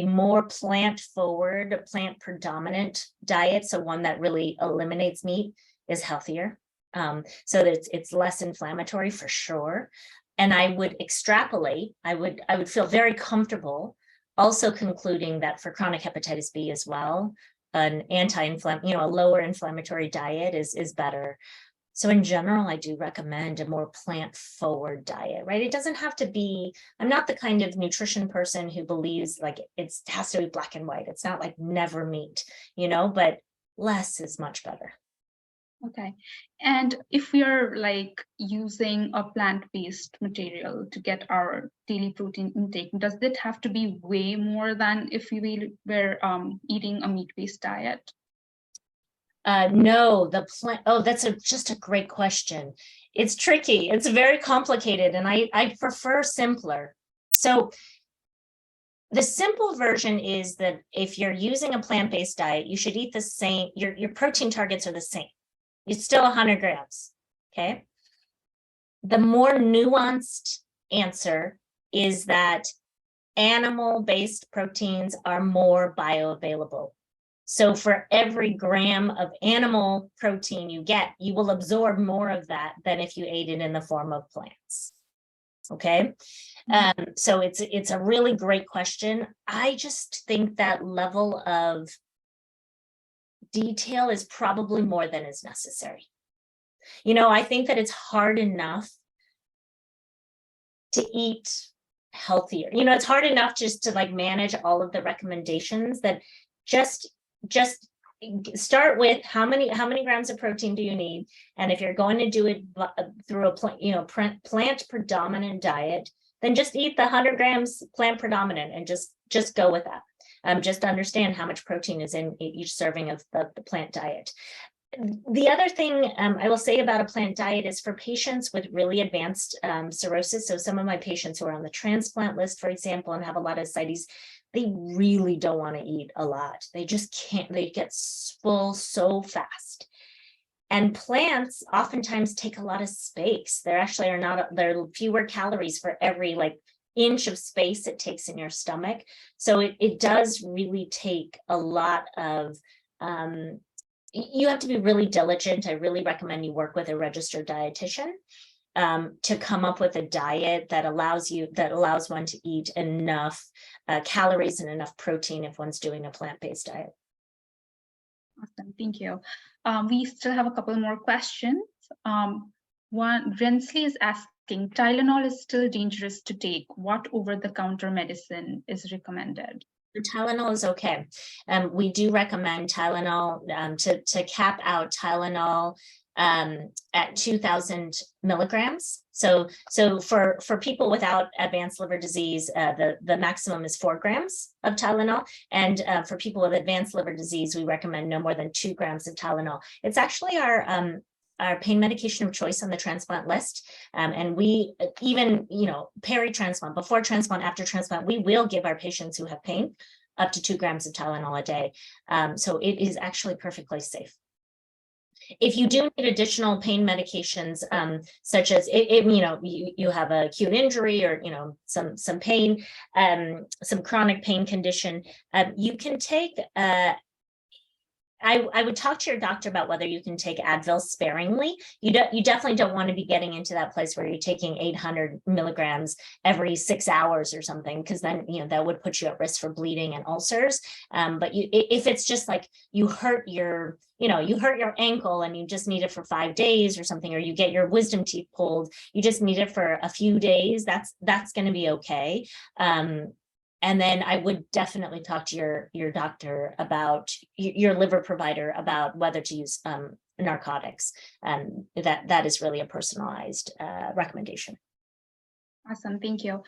more plant-forward, plant-predominant diet, so one that really eliminates meat, is healthier. So that it's less inflammatory for sure. And I would extrapolate, I would feel very comfortable also concluding that for chronic hepatitis B as well, an a lower inflammatory diet is better. So in general, I do recommend a more plant-forward diet, right? It doesn't have to be, I'm not the kind of nutrition person who believes like it has to be black and white. It's not like never meat, but less is much better. Okay. And if we are like using a plant-based material to get our daily protein intake, does it have to be way more than if we were eating a meat-based diet? No, that's just a great question. It's tricky. It's very complicated, and I prefer simpler. So the simple version is that if you're using a plant-based diet, you should eat the same, your protein targets are the same. It's still 100 grams, okay? The more nuanced answer is that animal-based proteins are more bioavailable. So for every gram of animal protein you get, you will absorb more of that than if you ate it in the form of plants. Okay. So it's a really great question. I just think that level of detail is probably more than is necessary. I think that it's hard enough to eat healthier. It's hard enough just to like manage all of the recommendations that just start with how many grams of protein do you need, and if you're going to do it through a plant predominant diet, then just eat the 100 grams plant predominant and just go with that. Just understand how much protein is in each serving of the plant diet. The other thing I will say about a plant diet is for patients with really advanced cirrhosis. So some of my patients who are on the transplant list, for example, and have a lot of ascites, they really don't want to eat a lot. They just can't, they get full so fast. And plants oftentimes take a lot of space. There actually there are fewer calories for every inch of space it takes in your stomach. So it does really take a lot of, you have to be really diligent. I really recommend you work with a registered dietitian to come up with a diet that allows one to eat enough calories and enough protein if one's doing a plant-based diet. Awesome, thank you. We still have a couple more questions. One, Rensley is asking, Tylenol is still dangerous to take. What over-the-counter medicine is recommended? Tylenol is okay. We do recommend Tylenol to cap out Tylenol at 2,000 milligrams. So for people without advanced liver disease, the maximum is 4 grams of Tylenol. And for people with advanced liver disease, we recommend no more than 2 grams of Tylenol. It's actually our pain medication of choice on the transplant list. And we even, peri-transplant, before transplant, after transplant, we will give our patients who have pain up to 2 grams of Tylenol a day. So it is actually perfectly safe. If you do need additional pain medications, such as you have a acute injury or some pain, some chronic pain condition, you can take. I would talk to your doctor about whether you can take Advil sparingly. You definitely don't want to be getting into that place where you're taking 800 milligrams every 6 hours or something, because then that would put you at risk for bleeding and ulcers. But if it's just like you hurt your ankle and you just need it for 5 days or something, or you get your wisdom teeth pulled, you just need it for a few days, that's going to be okay. And then I would definitely talk to your doctor about your liver provider about whether to use narcotics. That is really a personalized recommendation. Awesome, thank you.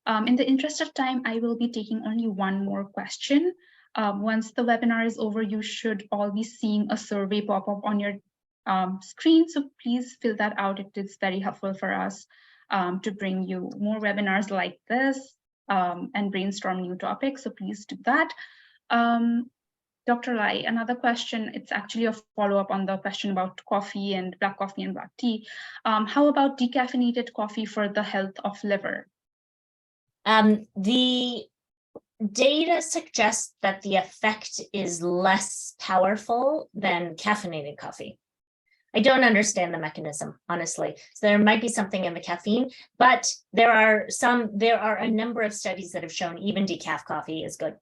In the interest of time, I will be taking only one more question. Once the webinar is over, you should all be seeing a survey pop up on your screen. So please fill that out. It is very helpful for us to bring you more webinars like this. And brainstorm new topics, so please do that. Dr. Lai, another question, it's actually a follow-up on the question about coffee and black tea. How about decaffeinated coffee for the health of liver? The data suggests that the effect is less powerful than caffeinated coffee. I don't understand the mechanism, honestly. So there might be something in the caffeine, but there are a number of studies that have shown even decaf coffee is good.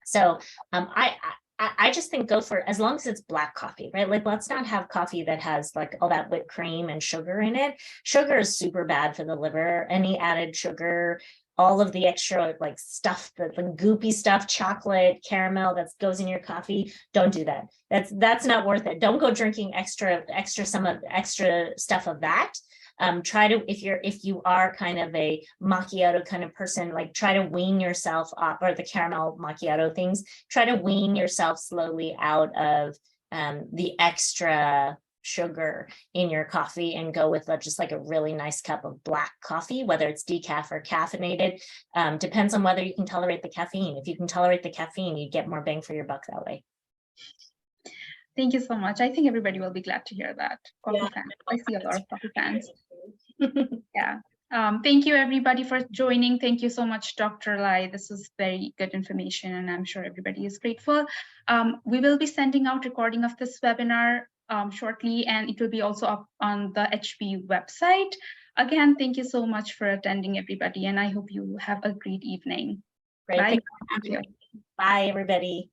So I just think go for, as long as it's black coffee, right? Like, let's not have coffee that has like all that whipped cream and sugar in it. Sugar is super bad for the liver. Any added sugar, all of the extra like stuff, the goopy stuff, chocolate, caramel that goes in your coffee, don't do that. That's not worth it. Don't go drinking extra stuff of that. Try to, if you are kind of a macchiato kind of person, like try to wean yourself off, or the caramel macchiato things, try to wean yourself slowly out of the extra sugar in your coffee and go with just like a really nice cup of black coffee, whether it's decaf or caffeinated. Depends on whether you can tolerate the caffeine. If you can tolerate the caffeine, you get more bang for your buck that way. Thank you so much. I think everybody will be glad to hear that. Coffee fans. I see a lot of coffee fans. Yeah. Thank you everybody for joining. Thank you so much, Dr. Lai. This was very good information and I'm sure everybody is grateful. We will be sending out recording of this webinar shortly, and it will be also up on the HB website. Again, thank you so much for attending, everybody, and I hope you have a great evening. Great. Bye. Thank you. Bye, everybody.